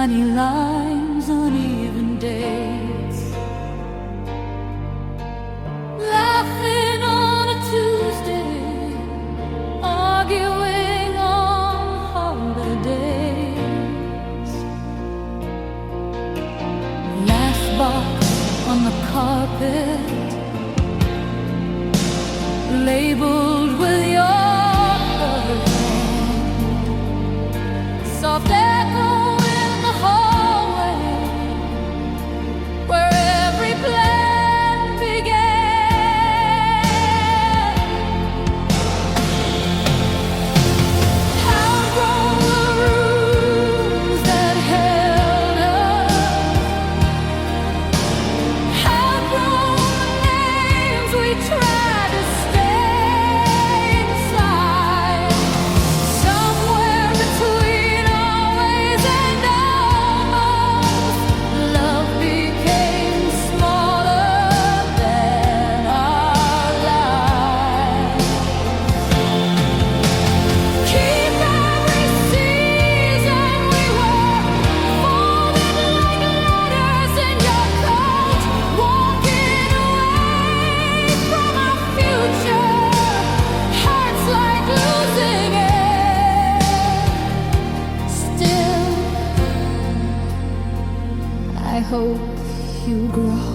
tiny lines on even days, laughing on a Tuesday, arguing on holidays. Last box on the carpet, labeled with your hand. Soft echo in the hallway where every plan began. Outgrown the rooms that held us, outgrown the names we tried to stay inside. Somewhere between always and almost, love became smaller than our lives. Keep every season we were folded like letters in your coat, walking away from our future. Hearts like losing it. Still, I hope you grow.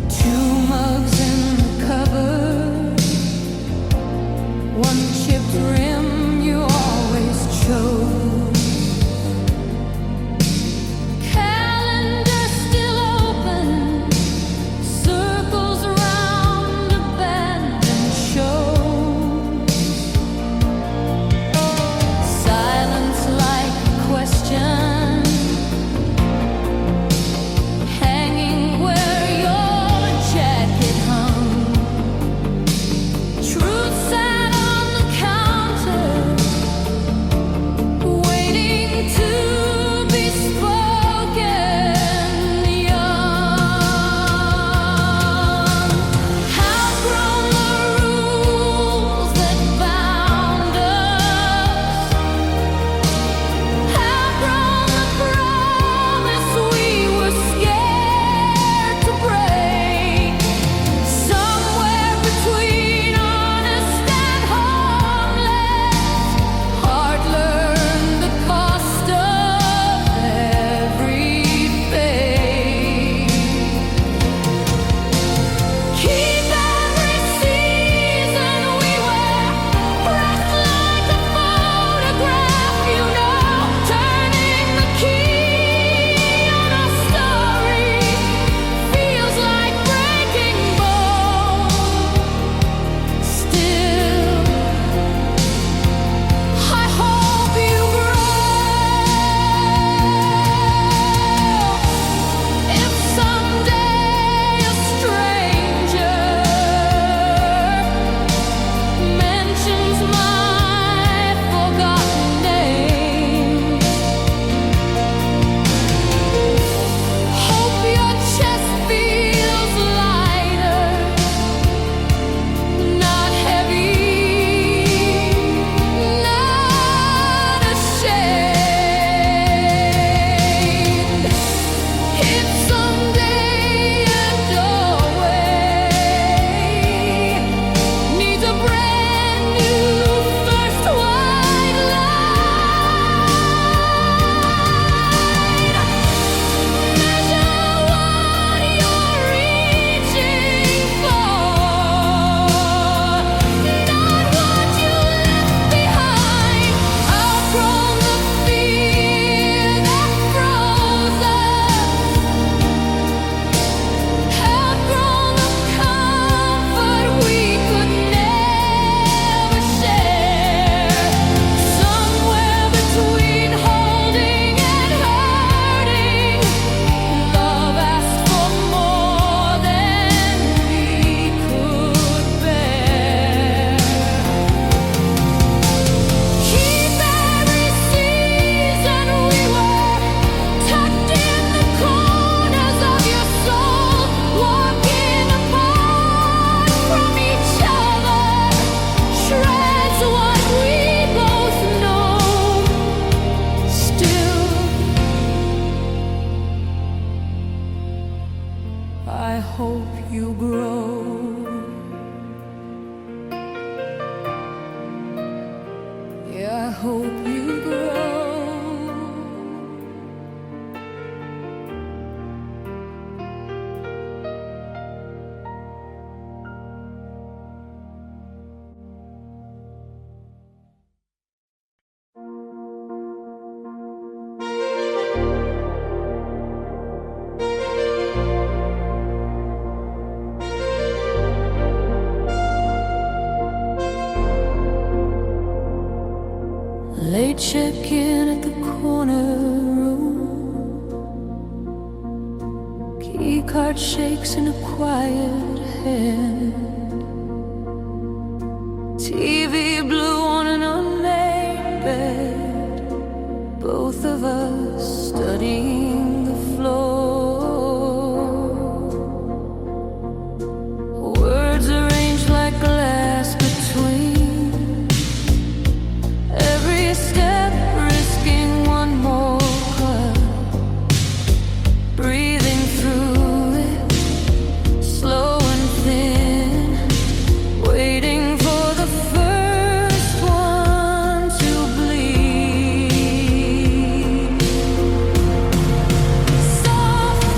Two mugs in the cupboard, one chipped rim you always chose. Calendar still open, circles check in at the corner room. Key card shakes in a quiet hand. TV blue on an unmade bed. Both of us studying the floor. Words arranged like glass between every step, risking one more cut. Breathing through it, slow and thin, waiting for the first one to bleed. Soft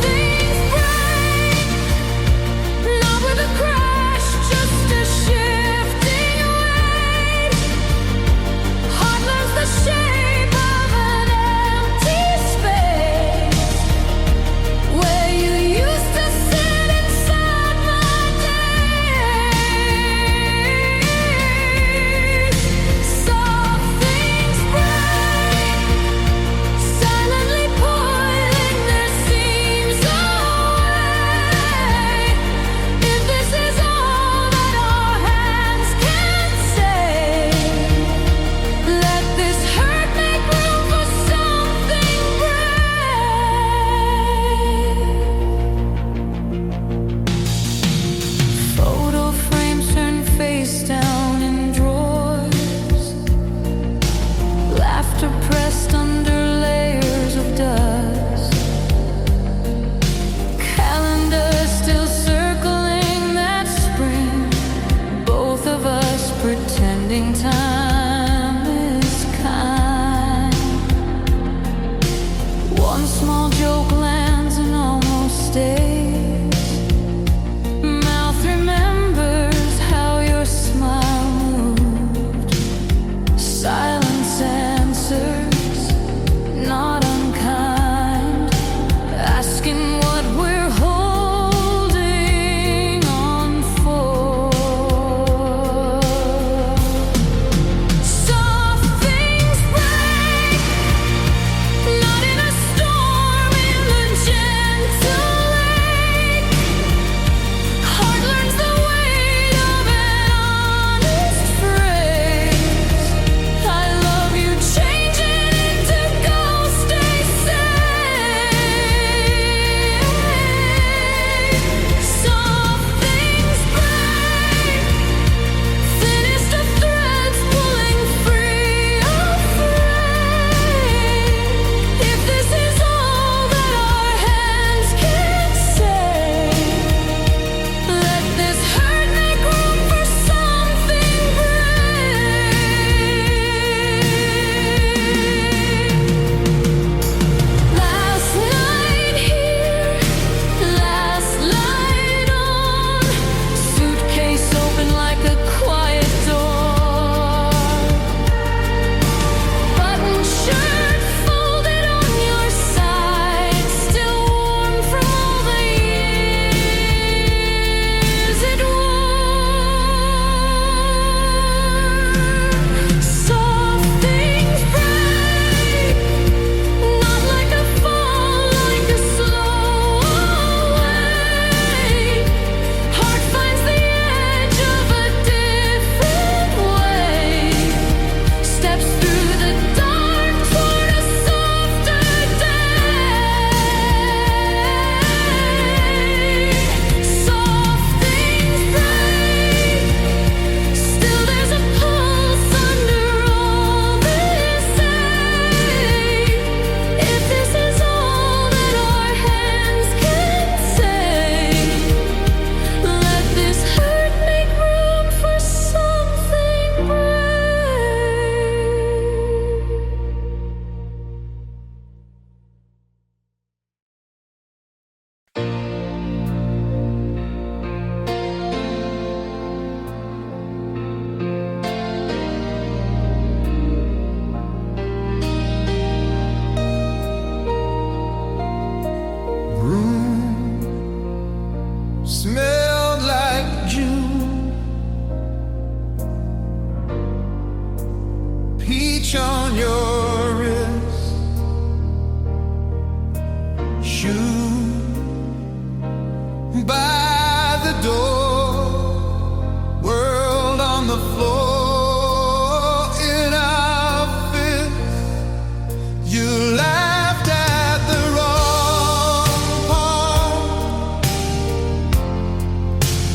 door, world on the floor in our fists. You laughed at the wrong part.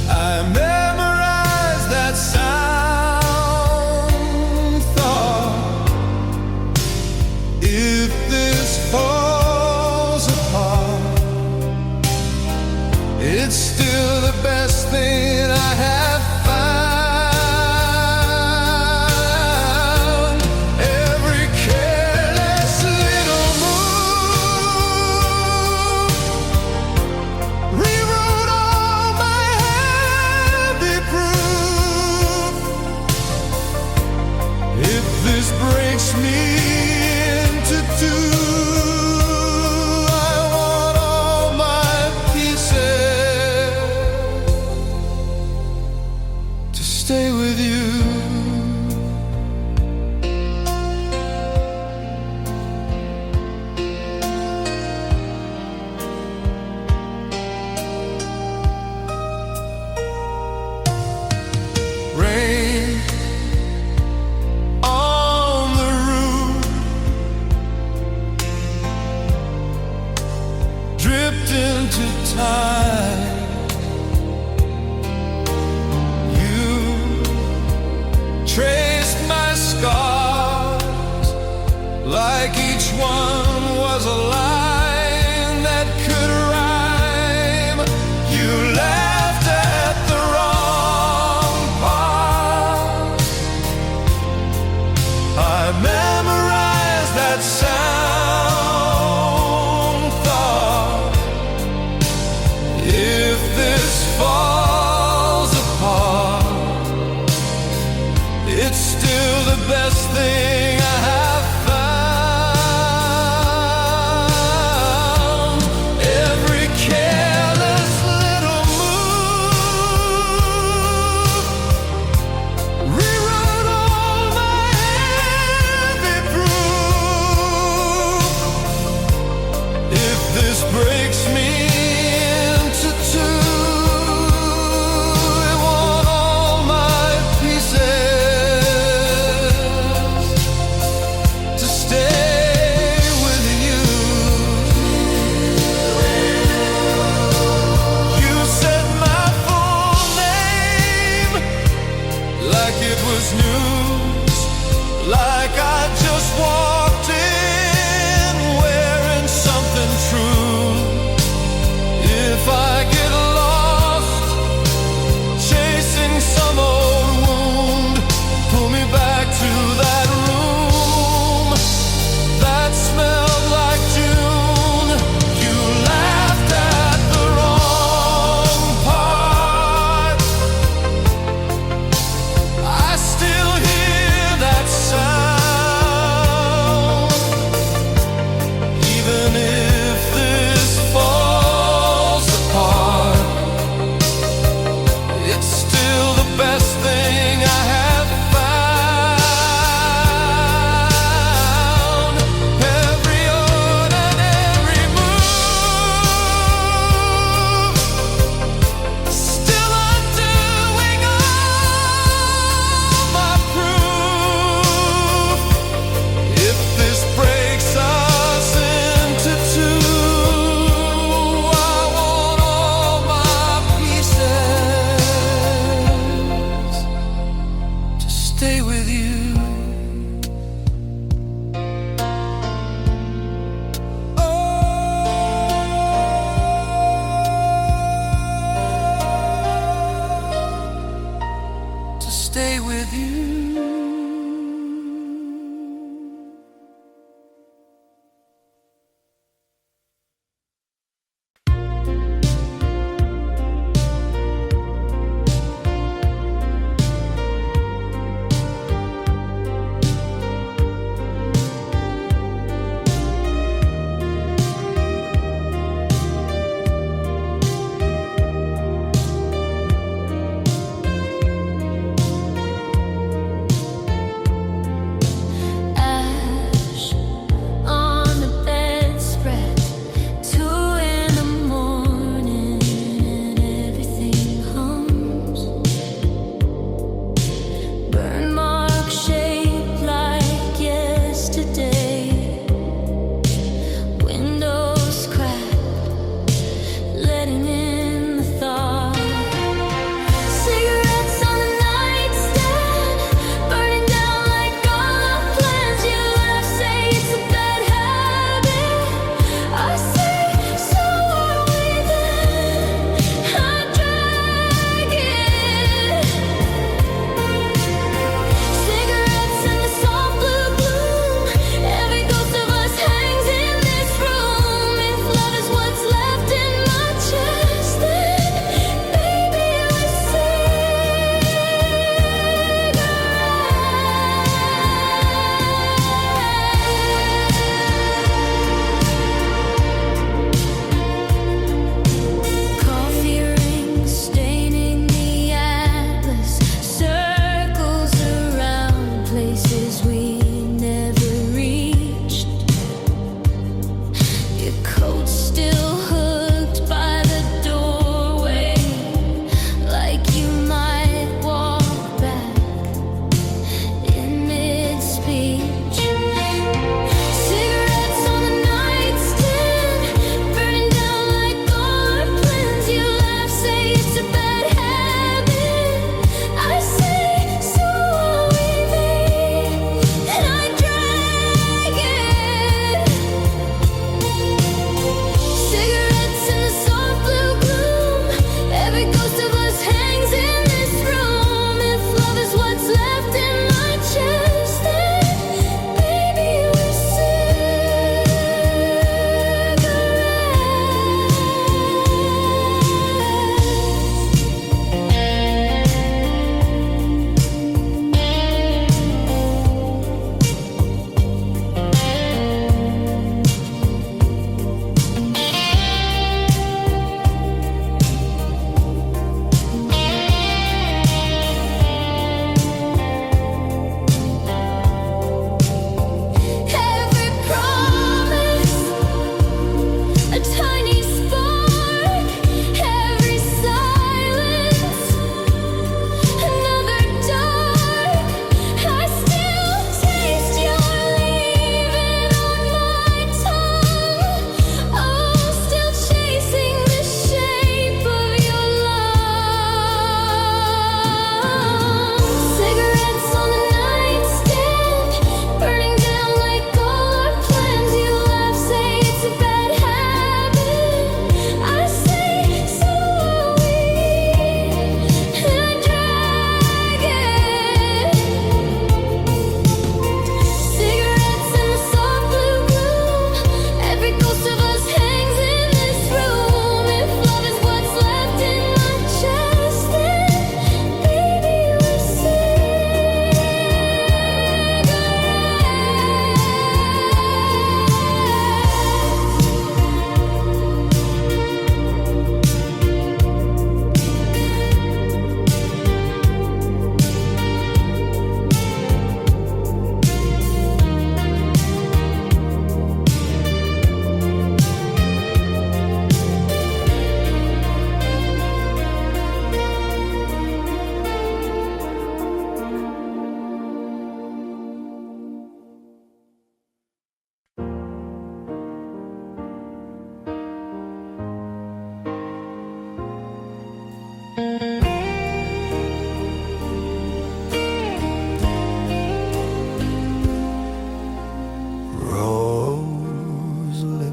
I memorized that sound, thought, if this falls apart, it's still the best thing I have found. Every careless little move rewrote all my heavy proof. If this breaks me into two, I want all my pieces to stay with you. Rain on the roof, dripped into time. You traced my scars like each one was a line that could rhyme. You laughed at the wrong part. I memorized that sound, thought, if this falls apart, it's still the best thing I have found.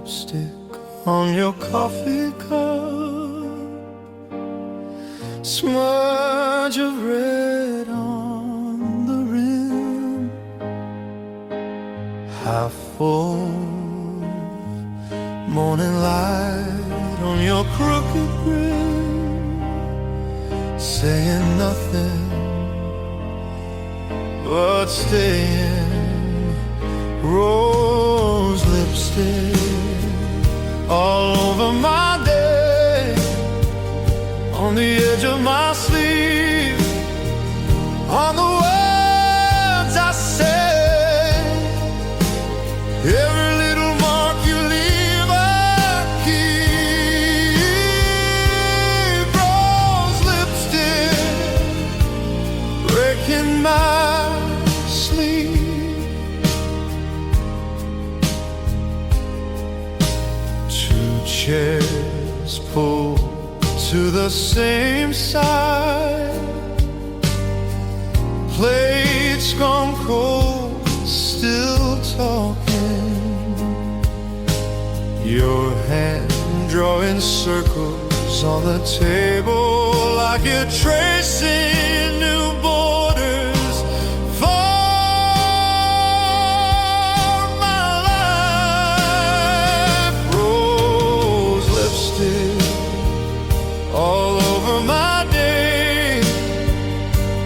lipstick on your coffee cup, smudge of red on the rim, half full morning light on your crooked grin, saying nothing but staying, rose lipstick all over my day, on the edge of my sleeve, on the words I say, every little mark you leave I keep, rose lipstick breaking my sleep. Two chairs pulled to the same side, plates gone cold, still talking, your hand drawing circles on the table like you're tracing new borders for my life. Rose lipstick all over my day,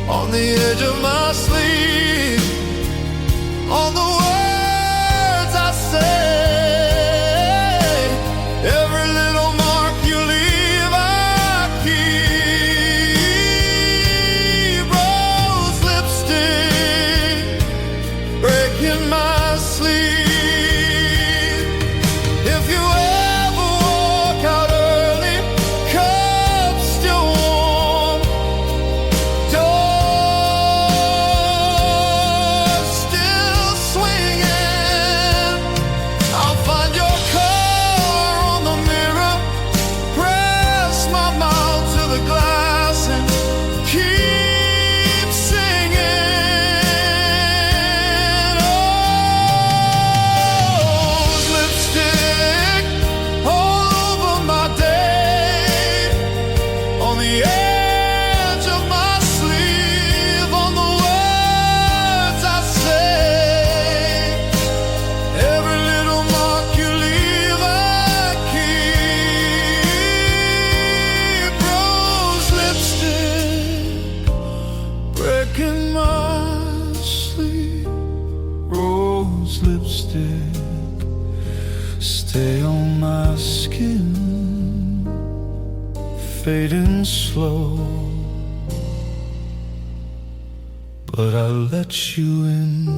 on the edge of my sleeve, on the words I say, every little mark you leave I keep, rose lipstick breaking my sleep. If you ever walk out early, cup still warm, doors still swinging, I'll find your car on the mirror, press my mouth to the glass and keep singing. Rose lipstick all over my day, on the edge of my sleeve, on the words I say, every little mark you leave I keep, rose lipstick breaking my sleep, rose lipstick stay on my skin, fading slow, but I let you in.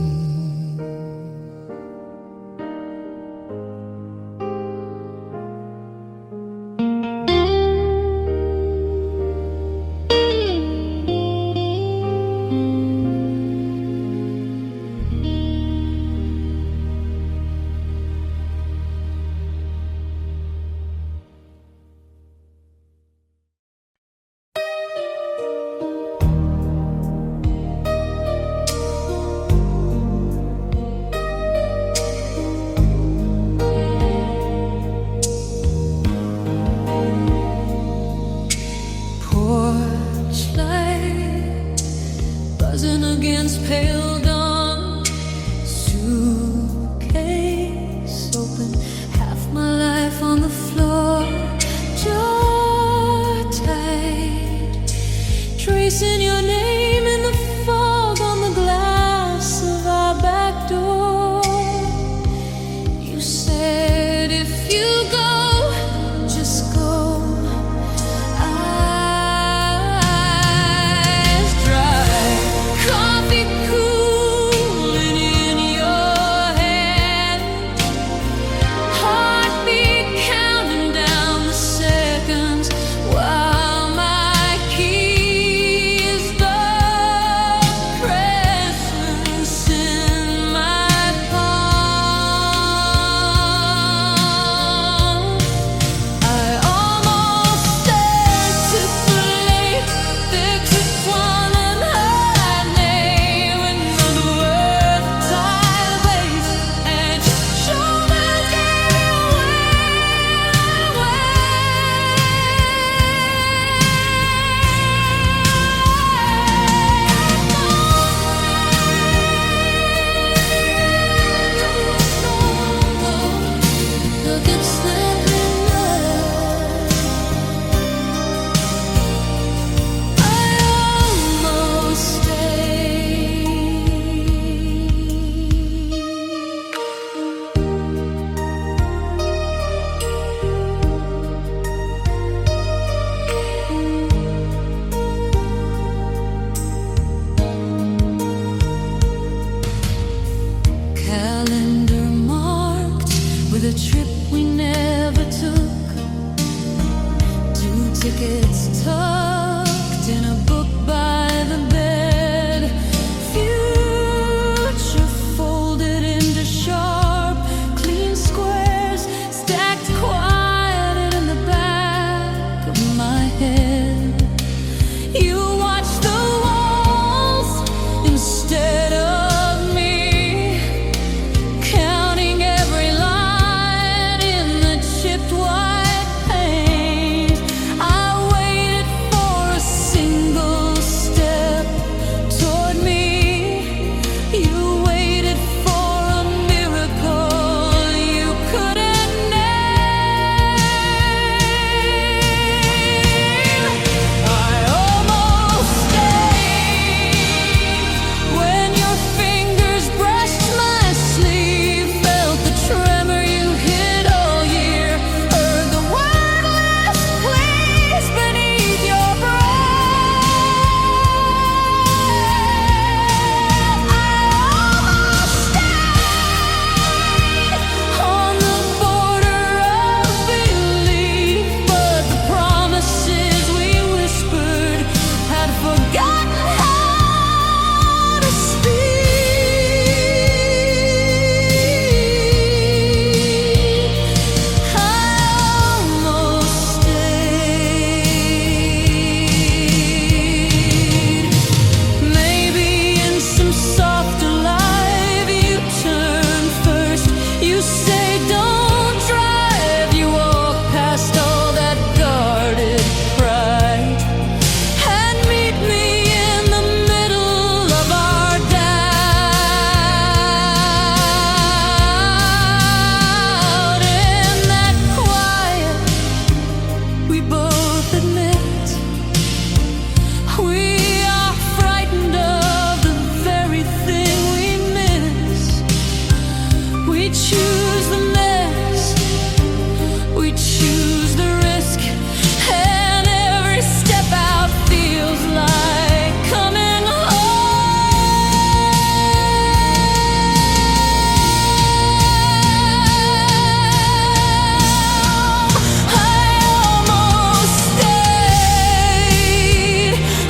trip we never took, 2 tickets tucked in a book by the bed, future folded into sharp, clean squares, stacked quiet in the back of my head. You watch the walls instead of me, counting every line in the chipped white paint. I waited for a single step toward me. You waited for a miracle you couldn't name. I almost stayed when your fingers brushed my sleeve, felt the tremor you hid all year, heard the wordless pleas beneath your breath. I almost stayed on the border of belief, but the promises we whispered had forgotten how to speak. I almost stayed. Maybe in some softer life you turn first. You say don't drive, you walk past all that guarded pride and meet me in the middle of our doubt. In that quiet, we both admit we are frightened of the very thing we miss. We choose the mess, we choose the risk, and every step out feels like coming home. I almost stayed.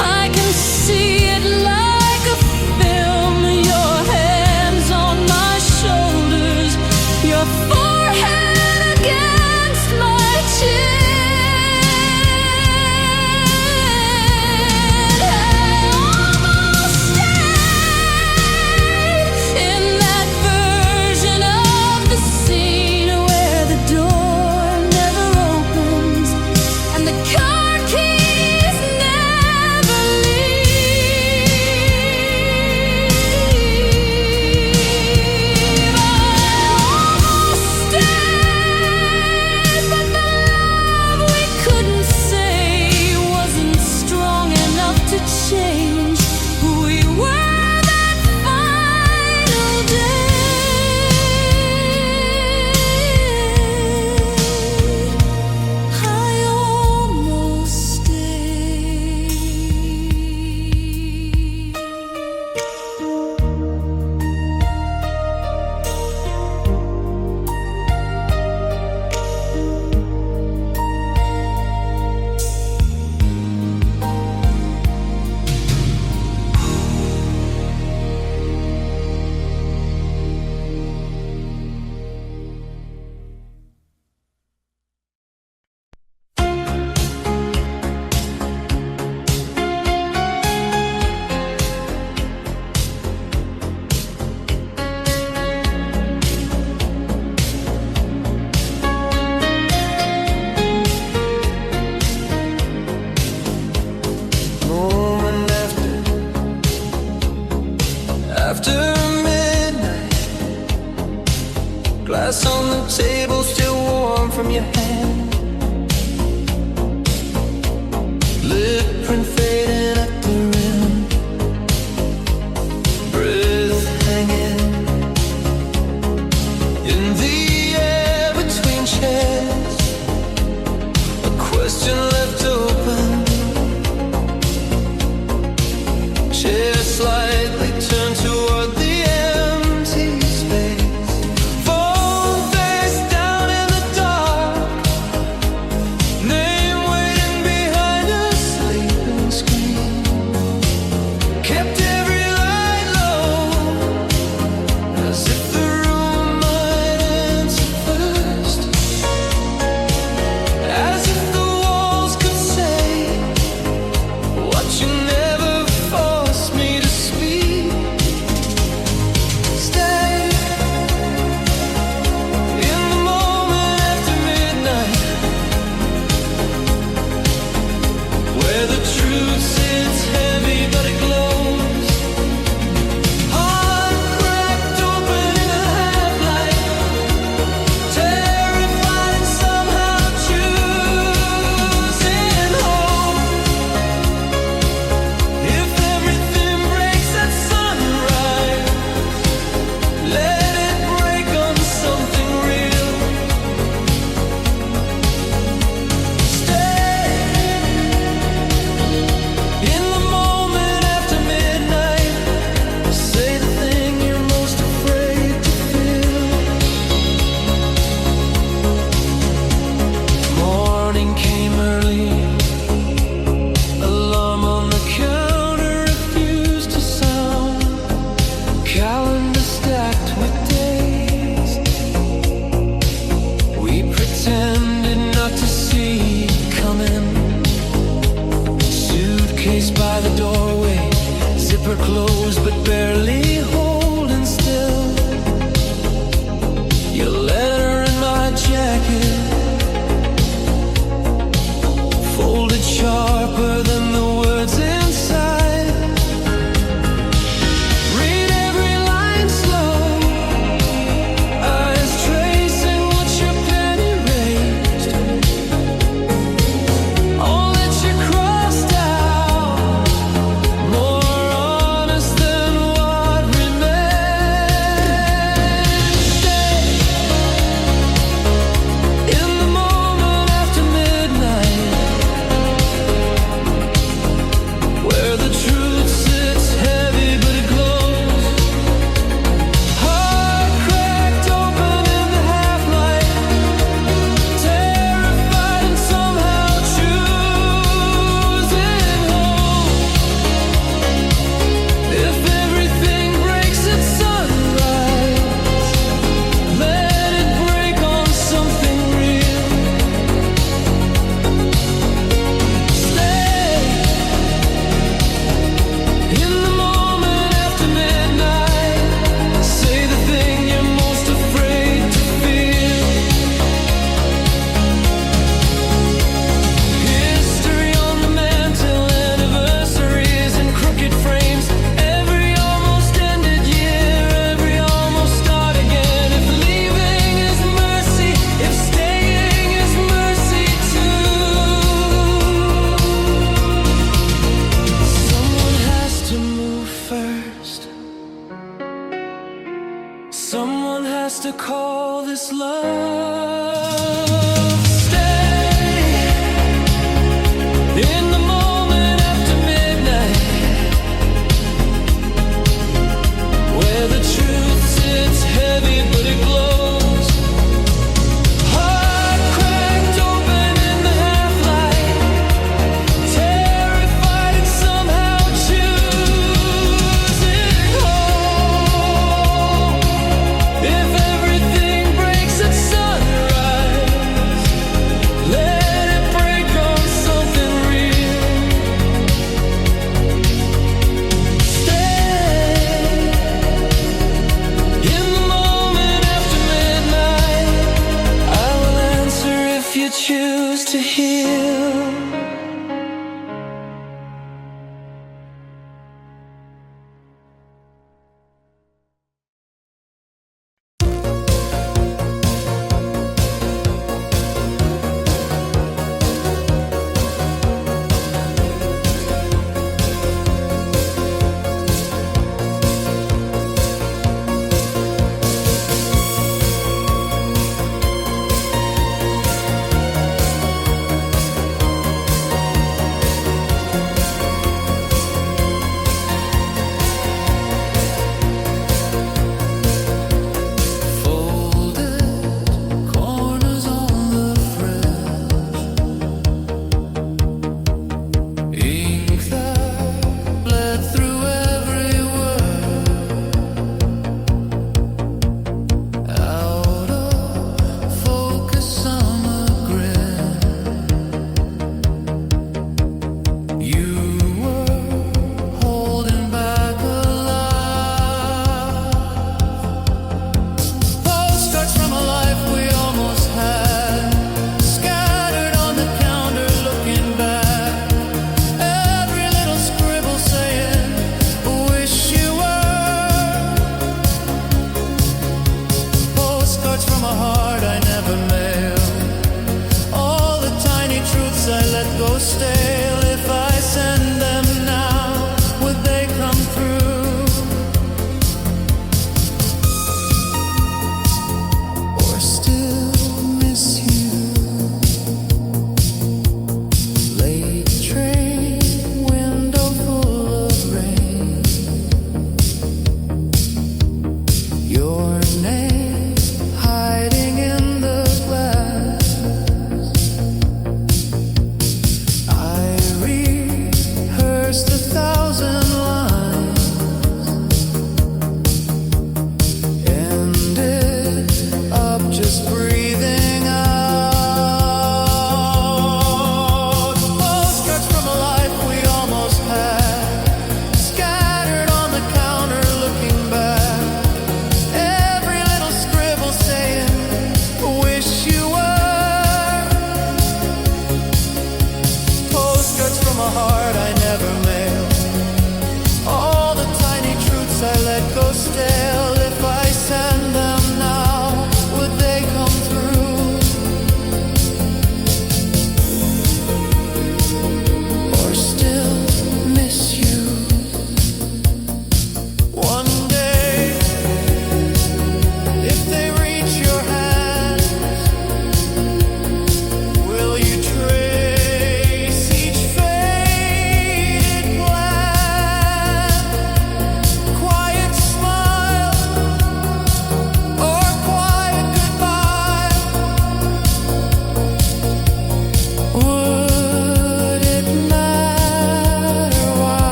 I can see it like a film. Your hands on my shoulders, your forehead against my chin. I almost stayed in that version of the scene where the door never opens and the car keys never leave. I almost stayed, but the love we couldn't say wasn't strong enough to change who we were that final day. I almost stayed. Morning after midnight, glass on the table still warm from your hand, lip print fading at the rim, breath hanging in the air between chairs, a question left open, chair slightly turned toward the empty space, fall face down by the doorway, zipper closed but barely holding still. Your letter in my jacket, folded sharper than the words inside. Read every line slow, eyes tracing what your pen erased. All that you crossed out, more honest than what remains. Stay in the moment after midnight, where the truth sits heavy but it glows. Heart cracked open in the half-light, terrified and somehow choosing hope. If everything breaks at sunrise, let it break on something real. Stay in the moment after midnight, say the thing you're most afraid to feel. History on the mantle, anniversaries in crooked frames, every almost ended year, every almost start again. If leaving is mercy, if staying is mercy too, someone has to move first. Someone has to call this love. Stay in the moment after midnight, where the truth sits heavy but it glows. Heart cracked open in the half-light, terrified and somehow choosing hope. If everything breaks at sunrise, let it break on something real. Stay in the moment after midnight, I will answer if you choose to heal.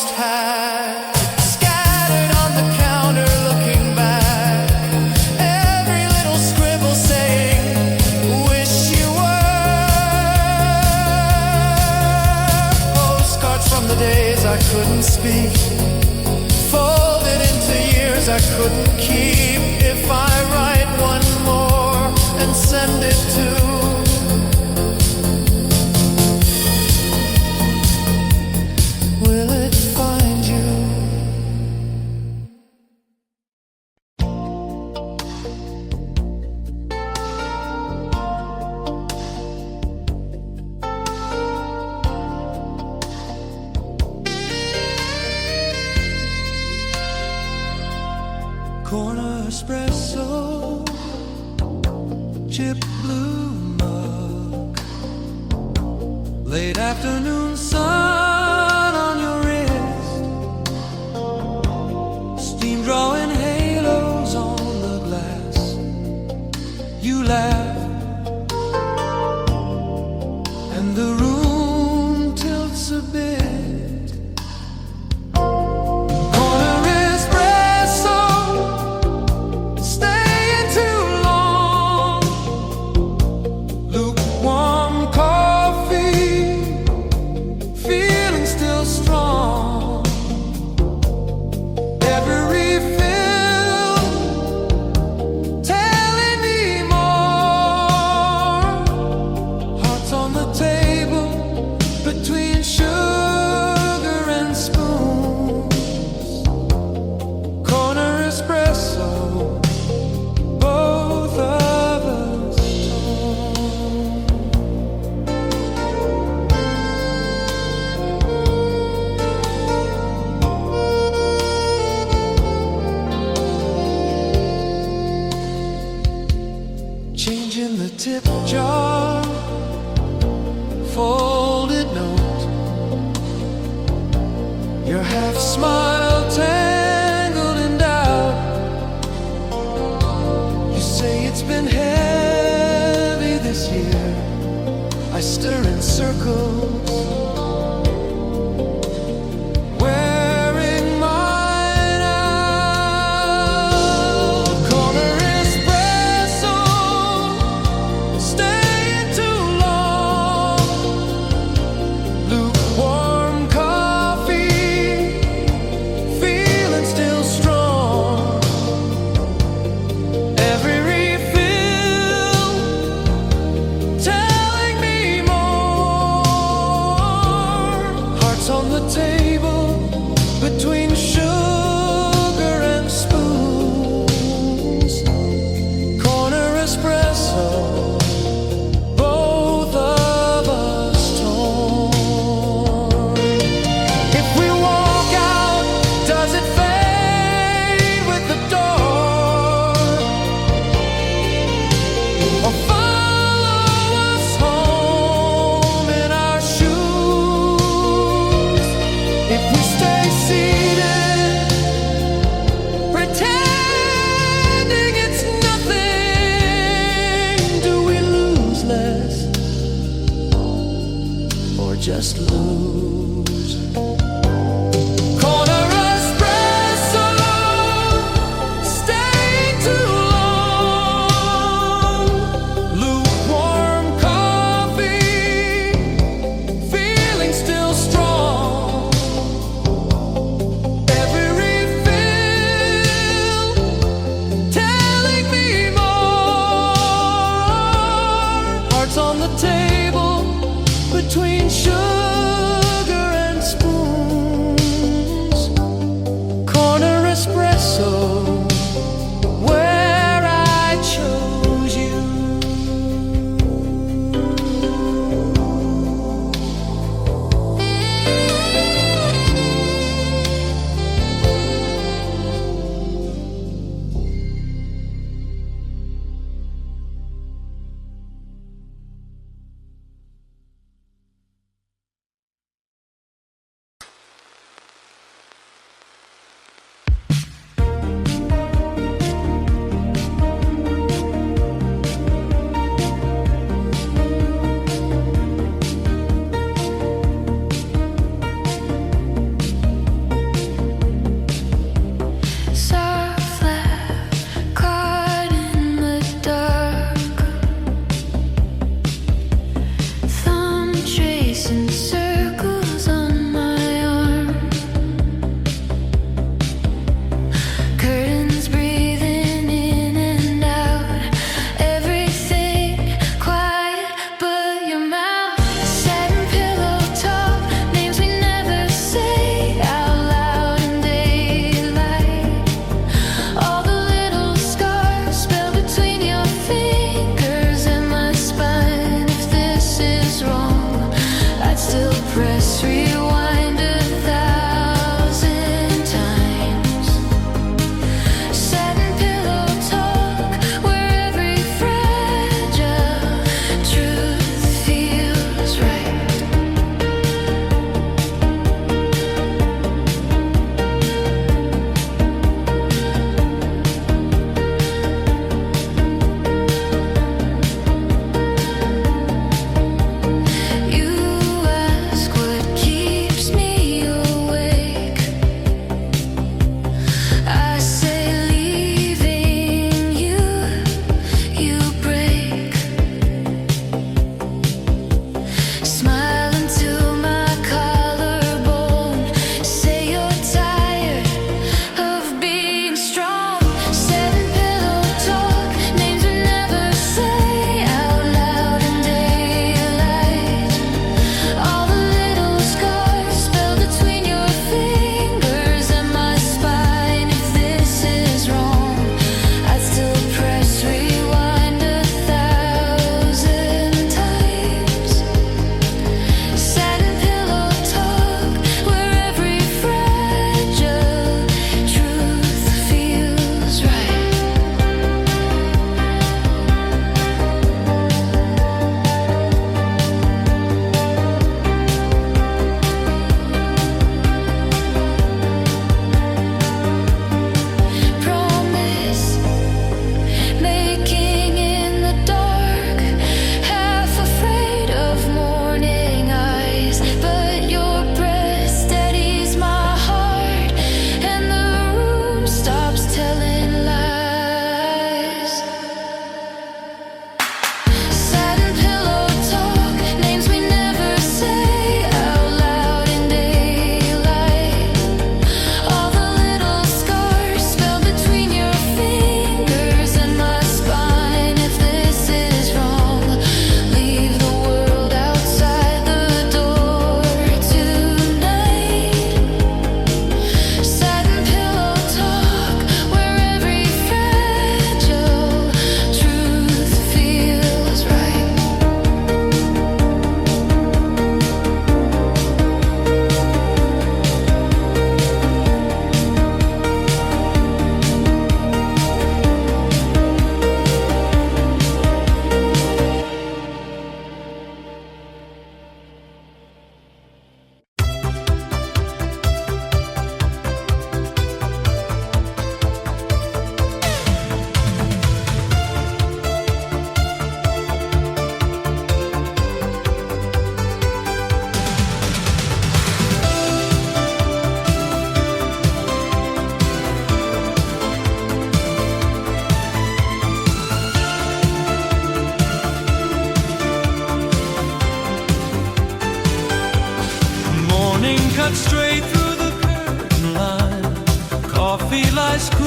almost had. Scattered on the counter, looking back. Every little scribble saying, wish you were. Postcards from the days I couldn't speak, folded into years I couldn't keep. If I write one more and send it to, will it find you? Corner espresso, chip blue mug, late afternoon sun on your wrist, steam drawing halos on the glass. You laugh and the room tilts a bit. Change in the tip jar, folded note, your half smile tangled in doubt. You say it's been heavy this year. I stir in circles, stay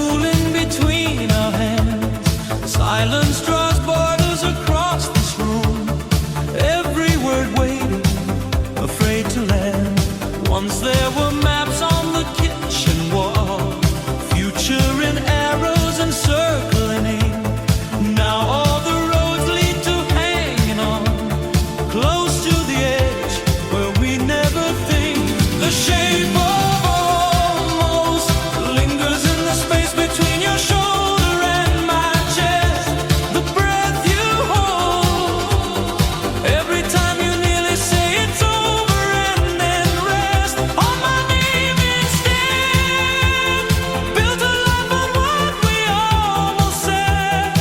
cooling between our hands. Silence draws borders across this room. Every word waiting, afraid to land. Once there were maps on the kitchen wall, future in arrows and circling aim. Now all the roads lead to hanging on, close to the edge where we never think. The shape of almost lingers in the space between your shoulder and my chest. The breath you hold every time you nearly say it's over and then rest on my name instead. Built a life on what we almost said.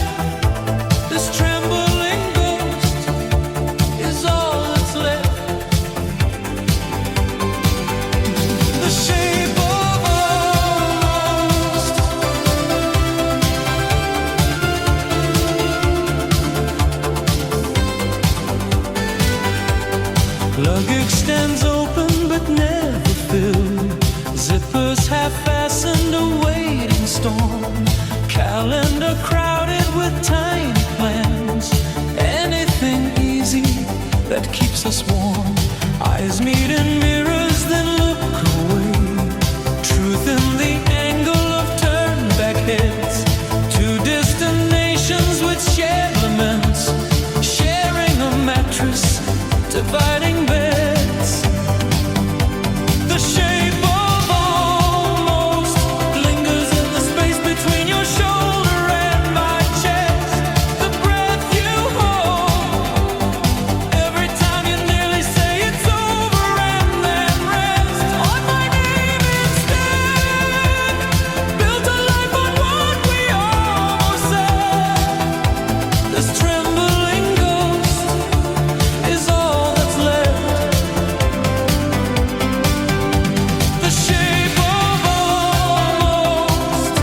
This trembling ghost is all that's left. The shape of almost. Luggage stands open but never filled. Zippers half fastened, a waiting storm. Calendar crowded with tiny plans. Anything easy that keeps us warm. Eyes meet in mirrors, then look away. Truth in the angle of turned back heads. Two destinations with shared laments. Sharing a mattress, dividing beds. The shape of almost lingers in the space between your shoulder and my chest. The breath you hold every time you nearly say it's over and then rest on my name instead. Built a life on what we almost said. This trembling ghost is all that's left. The shape of almost.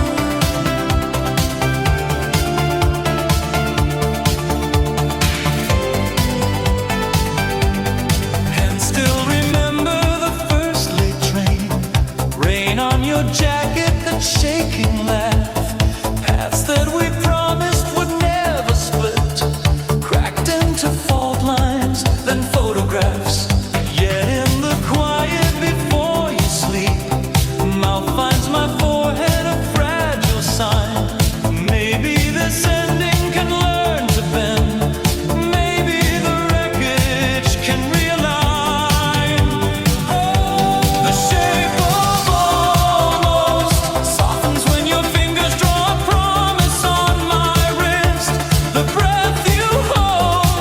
And still remember the first late train. Rain on your jacket, that shaking laugh. Paths that we promised would never split. Cracked into fault lines, then photographs. Yet in the quiet before you sleep, mouth finds my forehead a fragile sign. Maybe this ending can learn to bend. Maybe the wreckage can realign. The shape of almost softens when your fingers draw a promise on my wrist. The breath you hold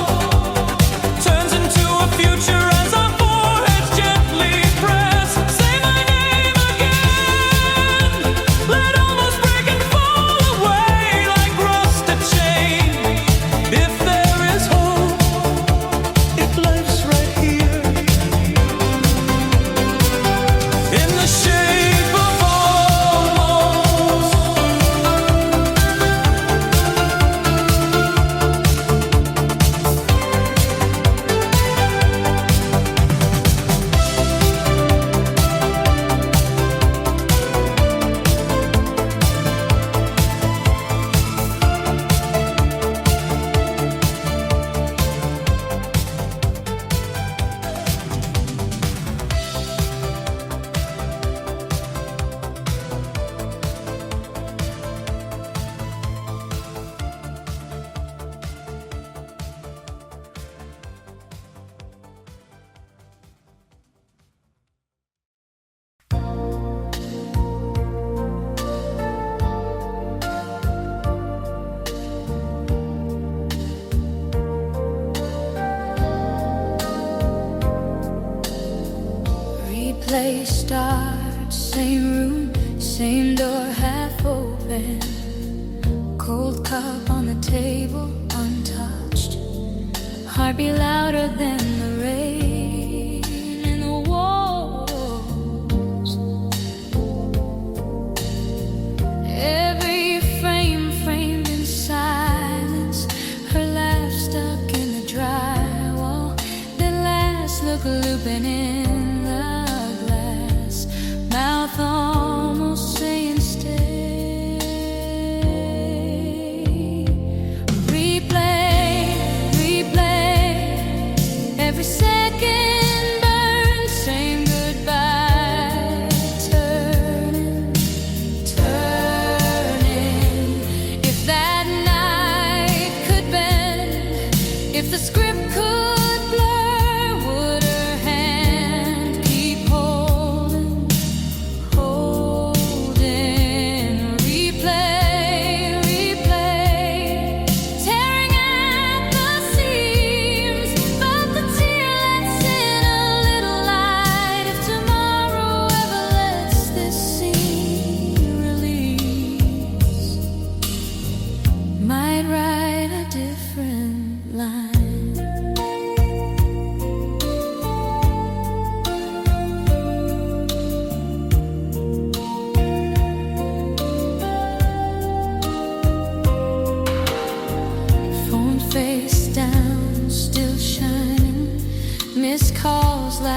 turns into a future as our foreheads gently press. Say my name again. Let almost break and fall away like rusted chain. If there is hope, if life's right here, in the shape of almost. Replay starts, same room, same door half open. Cold cup on the table, untouched. Heartbeat louder than the rain in the walls. Every frame framed in silence. Her laugh stuck in the drywall. The last look looping in the glass. Mouth almost saying stay.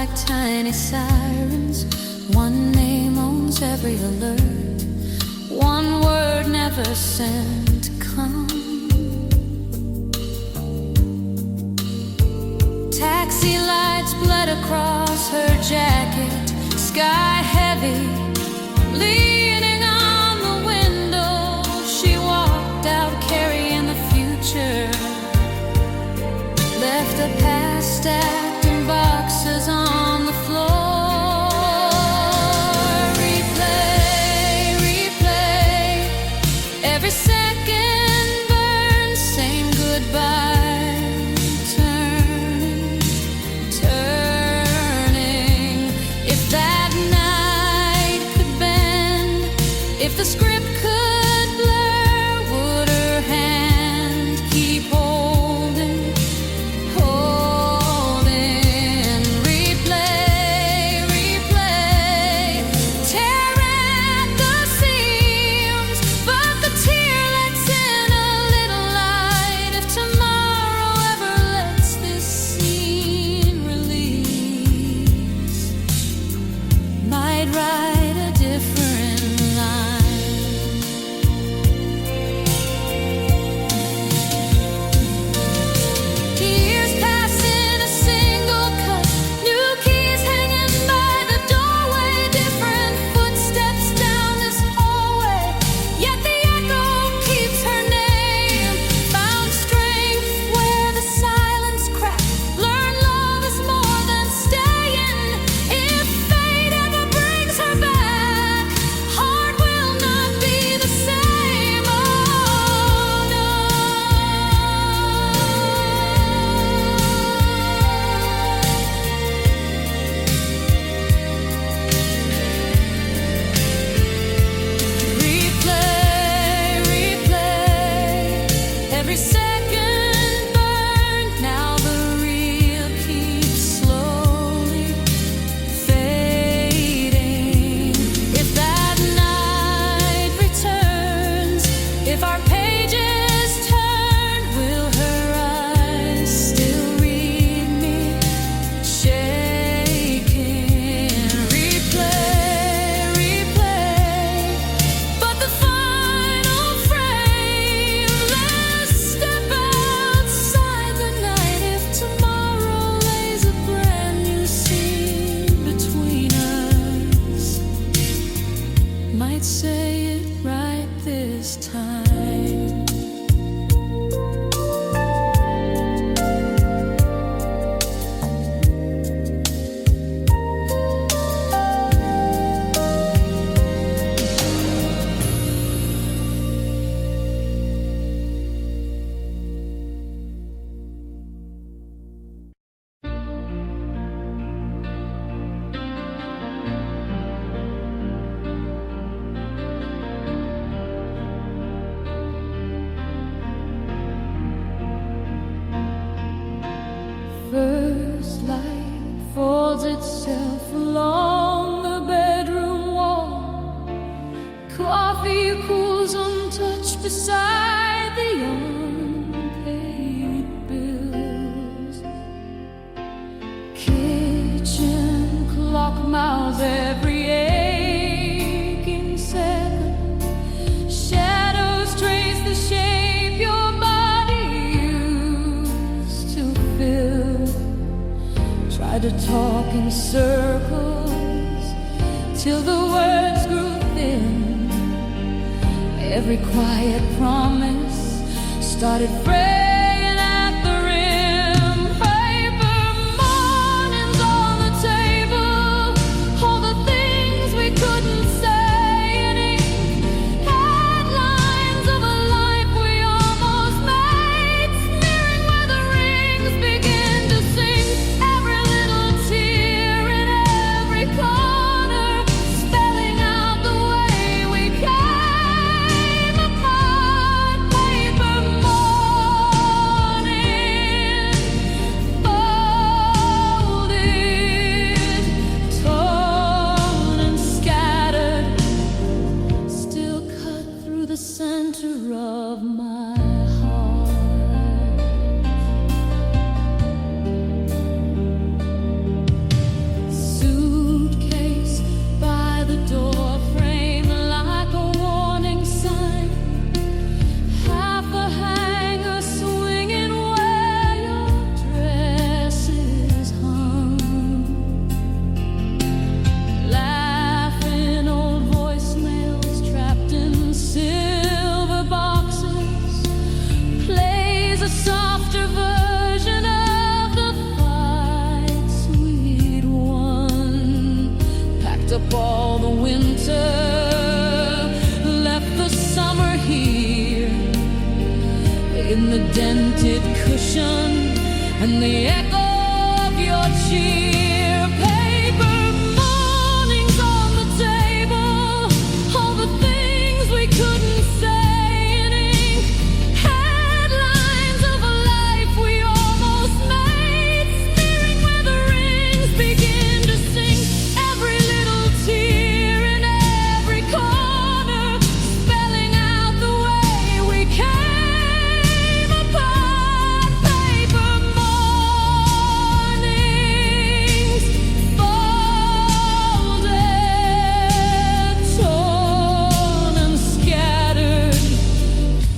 like tiny sirens. One name owns every alert. One word never sent to come. Taxi lights bled across her jacket, sky heavy, leaning on the window. She walked out carrying the future, left the past stacked in boxes on the floor. Replay, replay, every second burns, same goodbye. If the script could blur, would her hand keep holding, holding? Replay, replay, tear at the seams, but the tear lets in a little light. If tomorrow ever lets this scene release, might write a different line. Might say it right this time. First light folds itself along the bedroom wall. Coffee cools untouched beside the unpaid bills. Kitchen clock mouths every aching second. Shadows trace the shape your body used to fill. Try to talk in circles till the words grew thin. Every quiet promise started fraying at the rim. Paper mornings on the table, all the things we couldn't say in ink. Headlines of a life we almost made, smearing where the rings begin to sing. Every little tear in every corner, spelling out the way we came apart. Paper morning, folded, torn and scattered, still cut through the center of my heart. the dented cushion and the echo of your cheer. Paper mornings on the table, all the things we couldn't say in ink, headlines of a life we almost made, smearing where the rings begin to sink. Every little tear in every corner, spelling out the way we came apart. Paper mornings, folded, torn and scattered,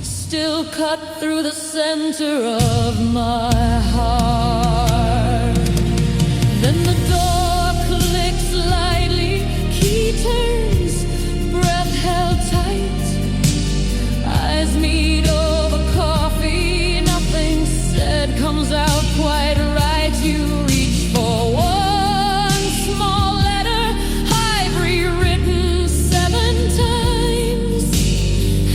still cut through the center of my heart. Then the door clicks lightly, key turns, breath held tight, eyes meet over coffee, nothing said comes out quite right. You reach for one small letter I've rewritten 7 times.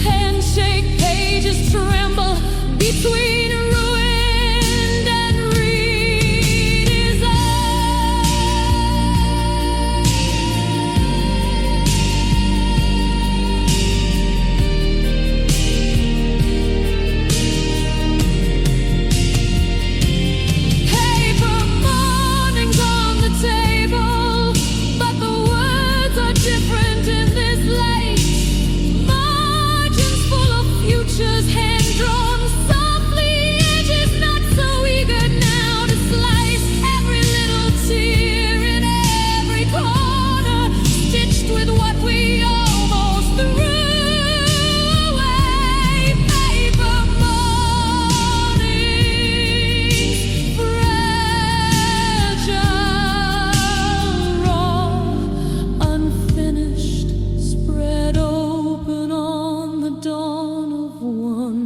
Handshake pages tremble between ruined and redesigned. Paper mornings on the table, but the words are different in this light. Margins full of futures, hand drawn softly, edges not so eager now to slice. Every little tear in every corner, stitched with what we almost threw away. Paper mornings, fragile, raw, unfinished, spread open on the dawn of one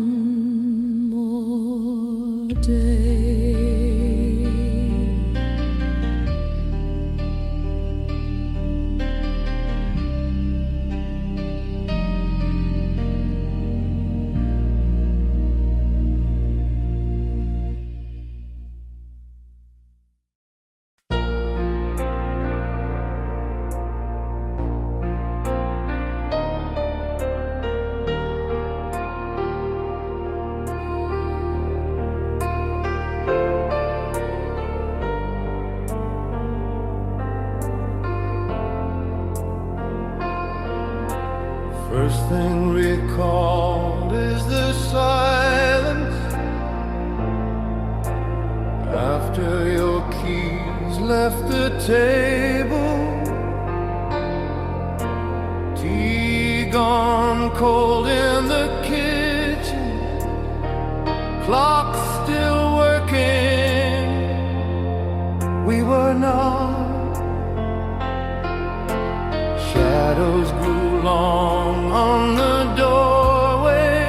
more day. First thing recalled is the silence after your keys left the table. Tea gone cold in the kitchen, clock still working. We were not. Shadows grew long on the doorway.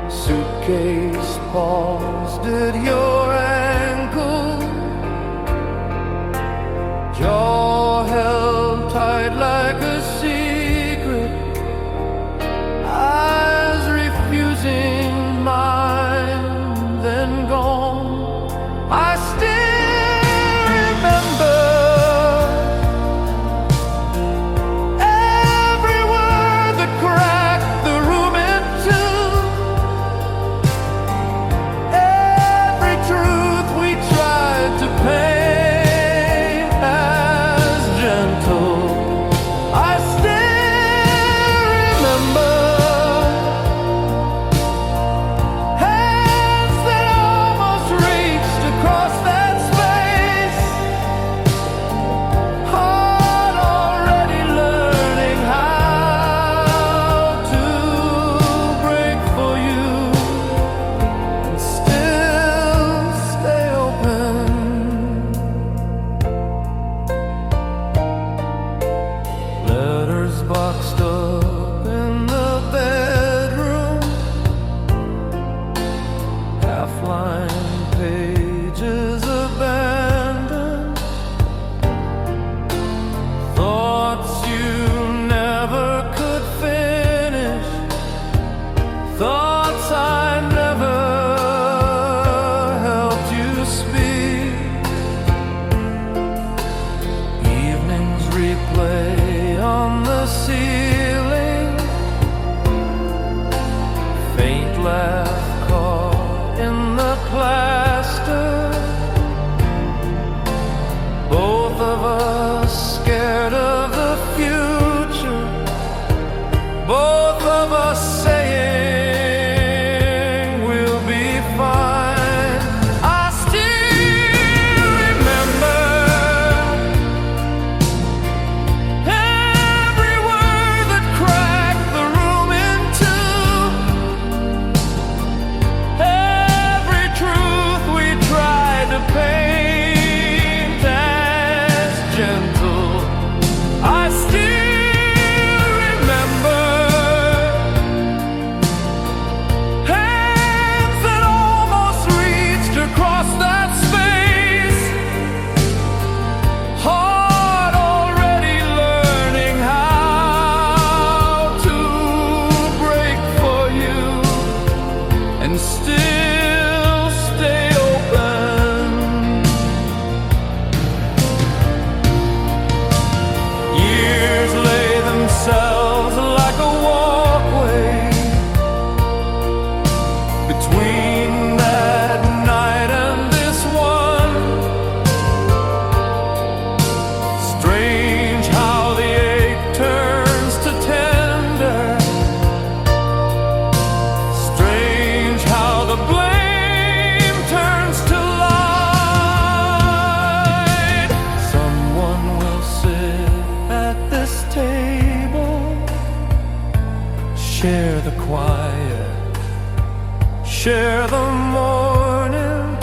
Suitcase paused at your ankle. Jaw held tight like a secret, eyes refusing mine, then gone. I still remember every word that cracked the room in two, every left caught in the plaster. Both of us scared of the future. Both of us saying we'll be fine. I still remember every word that cracked the room in two, every truth we tried to paint as gentle. I still remember hands that almost reached across that space, heart already learning how to break for you and still stay open. Years lay themselves like a walkway between that night and this one. Strange how the ache turns to tender. Strange how the blame turns to light. Someone will sit at this table, share the quiet, share the morning.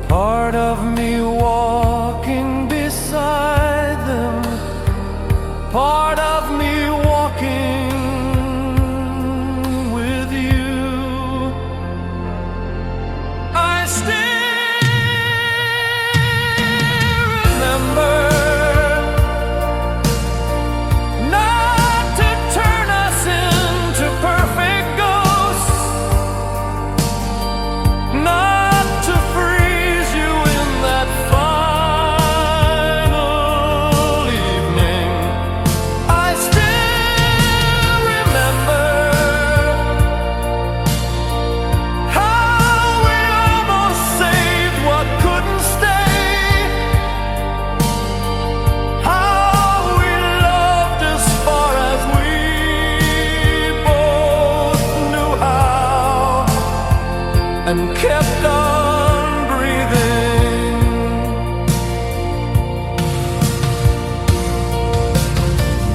Part of me walking beside them, part of me walking with you. I still remember not to turn us into perfect ghosts, not to freeze you in that final evening. I still remember how we almost saved what couldn't stay, how we loved as far as we both knew how, and kept on breathing.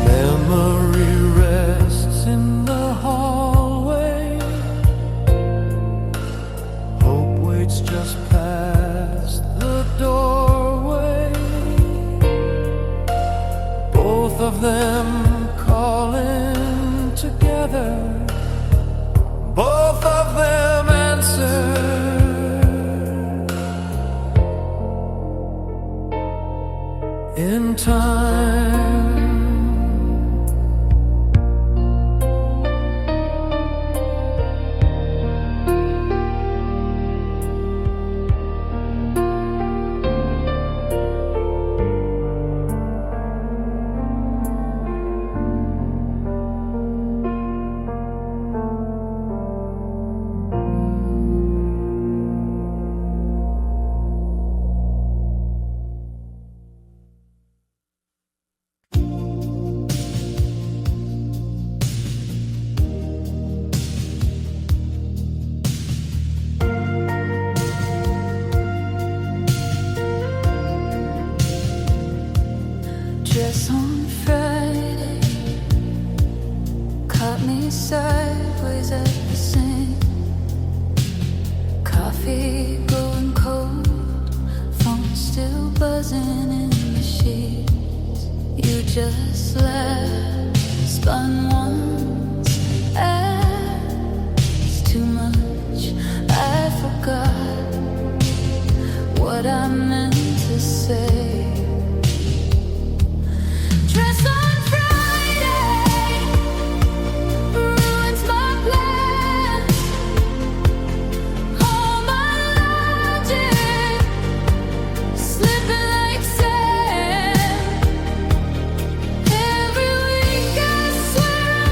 Memory rests in the hallway. Hope waits just past the doorway. Both of them calling together. Both of them answer. In time. Dress on Friday caught me sideways at the sink. Coffee going cold, phone still buzzing in the sheets. You just laughed, spun once, it's too much. I forgot what I meant to say. Dress on Friday ruins my plans. All my logic slipping like sand. Every week I swear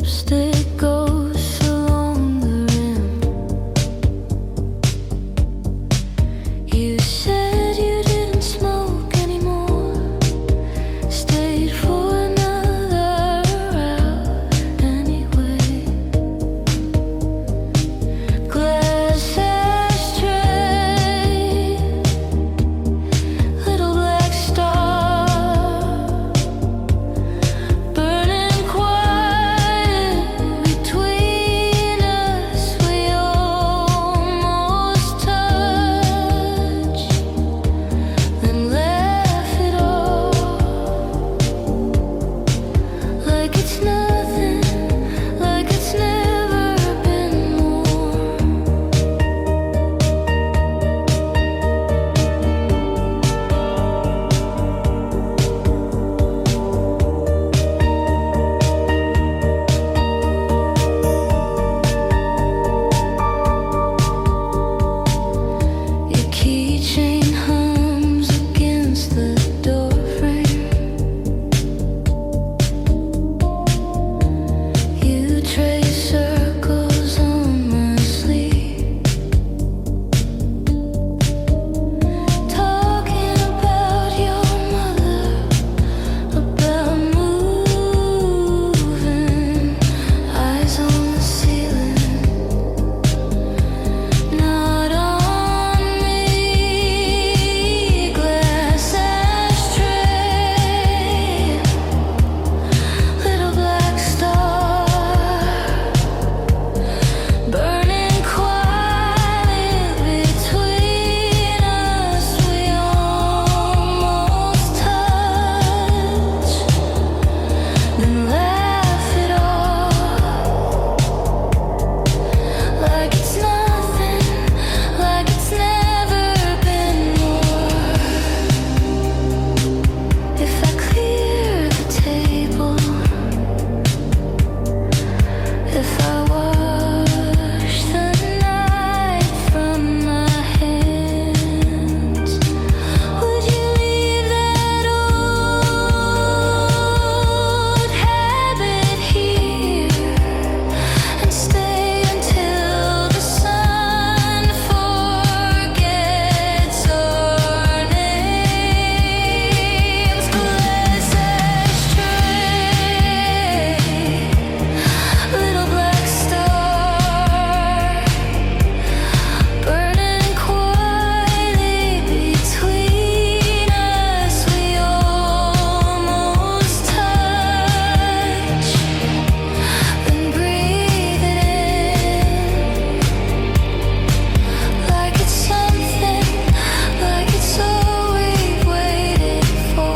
lipstick goes along the rim. You said you didn't smoke anymore, stayed for another route anyway. Glass ashtray, little black star, burning quiet between us. We almost touch, then laugh it off like it's nothing, like it's never been more. Your keychain hums against the doorframe. You trace circles on my sleeve, talking about your mother, about moving, eyes on the ceiling, not on me. Glass ashtray, little black star, burning quietly between us. We almost touch, then laugh it off like it's nothing, like it's never been more. If I clear the table, if I wash the night from my hands, would you leave that old habit here and stay until the sun forgets our names? Glass ashtray, little black star, burning quietly between us. We almost touch, then breathe it in like it's something, like it's all we've waited for.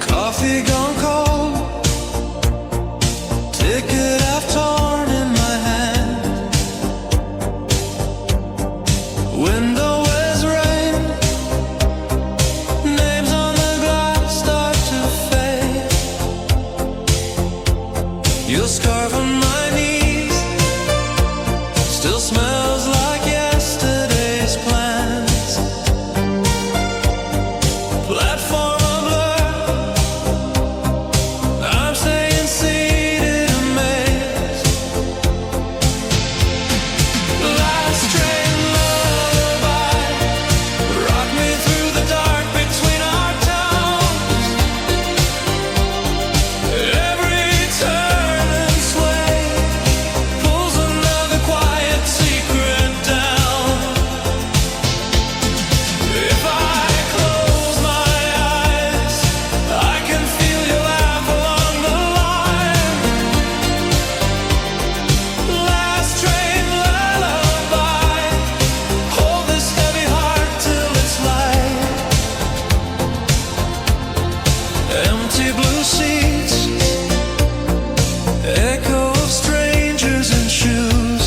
Coffee gone cold, ticket I've torn in my hand. Window is rain, names on the glass start to fade. Your scarf on my knees still smells like yesterday's plans. Platform a blur, I'm staying seated amazed. Last train lullaby, rock me through the dark between our towns. Every turn and sway pulls another quiet secret down. If I close my eyes, I can feel you laugh along the line. Last train lullaby, hold this heavy heart till it's light. Empty blue seats, echo of strangers and shoes.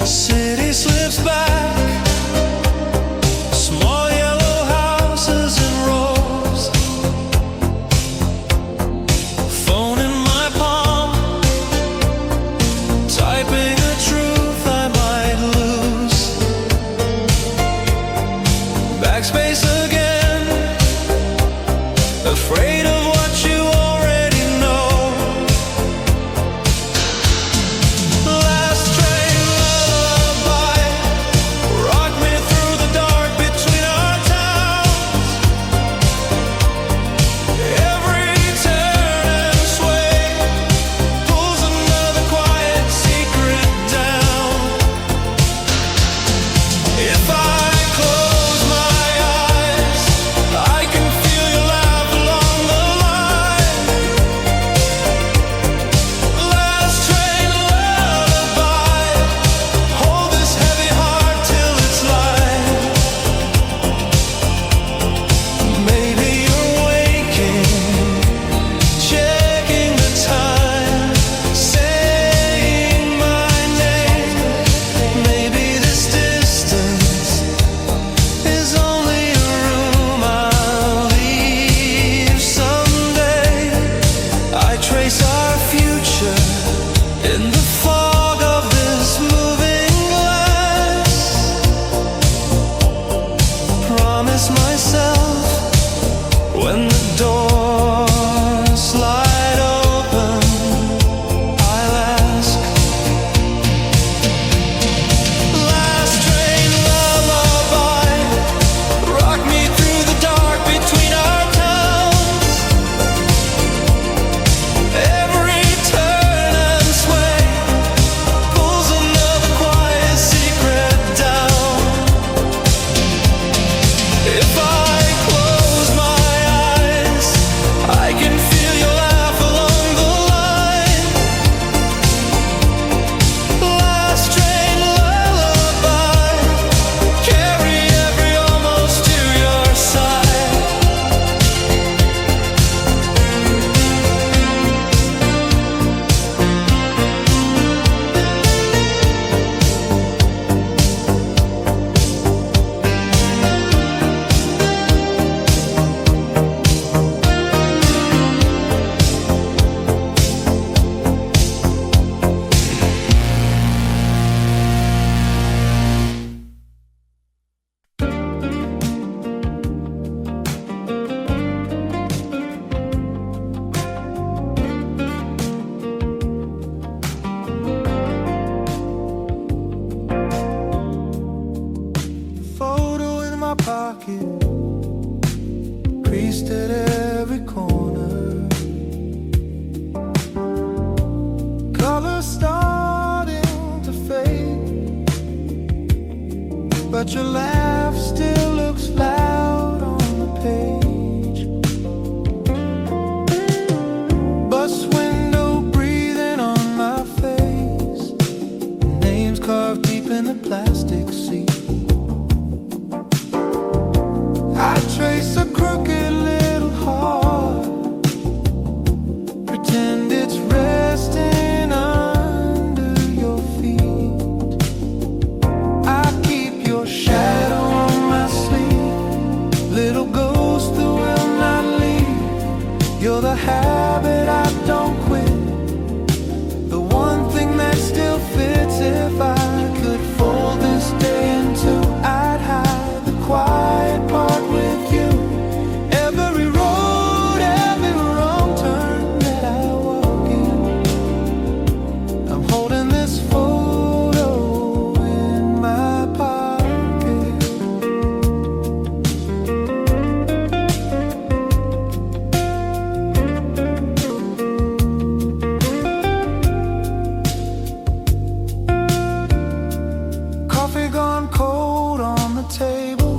City slips back, but your laugh still looks loud on the page. Bus window breathing on my face, names carved deep in the plastic seat. I trace a crooked little heart, pretend it's resting under your feet. I keep your shadow on my sleeve, little ghost that will not leave. You're the habit I don't quit, the one thing that still fits. If I could fold this day in two, I'd hide the quiet part with you. Every road, every wrong turn that I walk in, I'm holding this photo in my pocket. Coffee gone cold on the table,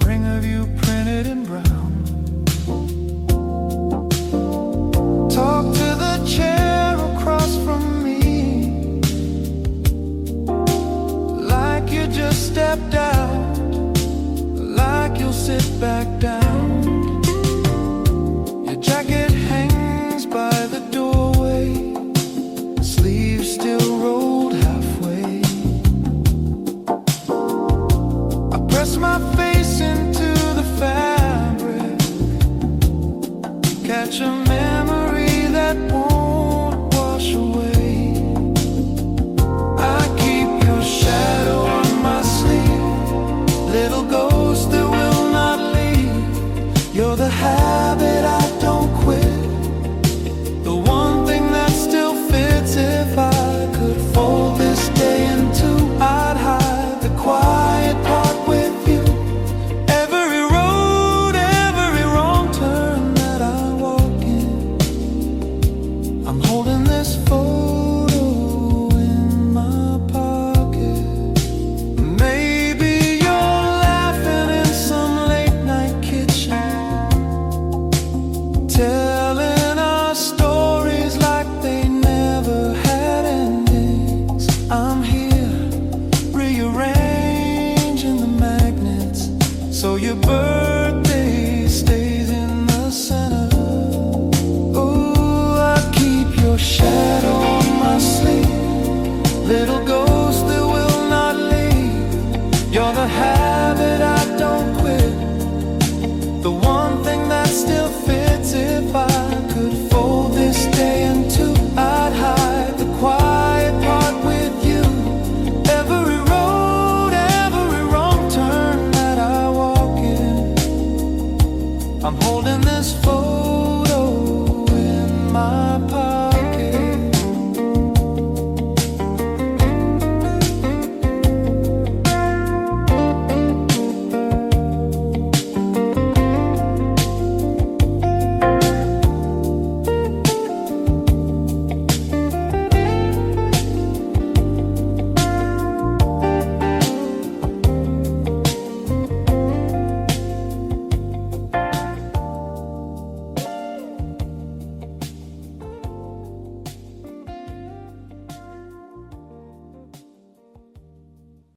ring of you printed in brown. Talk to the chair across from me, like you just stepped out, like you'll sit back down. Your jacket hangs by the doorway, sleeves still rolled halfway. I press my face into the fabric, catch a memory that won't wash away. I keep your shadow on my sleeve, little ghost that will not leave. You're the habit I don't quit, the one thing that still fits. If I could fold this day in two, I'd hide the quiet part with you. Every road, every wrong turn that I walk in, I'm holding this photo in my pocket. Maybe you're laughing in some late night kitchen, telling our stories like they never had endings. I'm here rearranging the magnets so you burn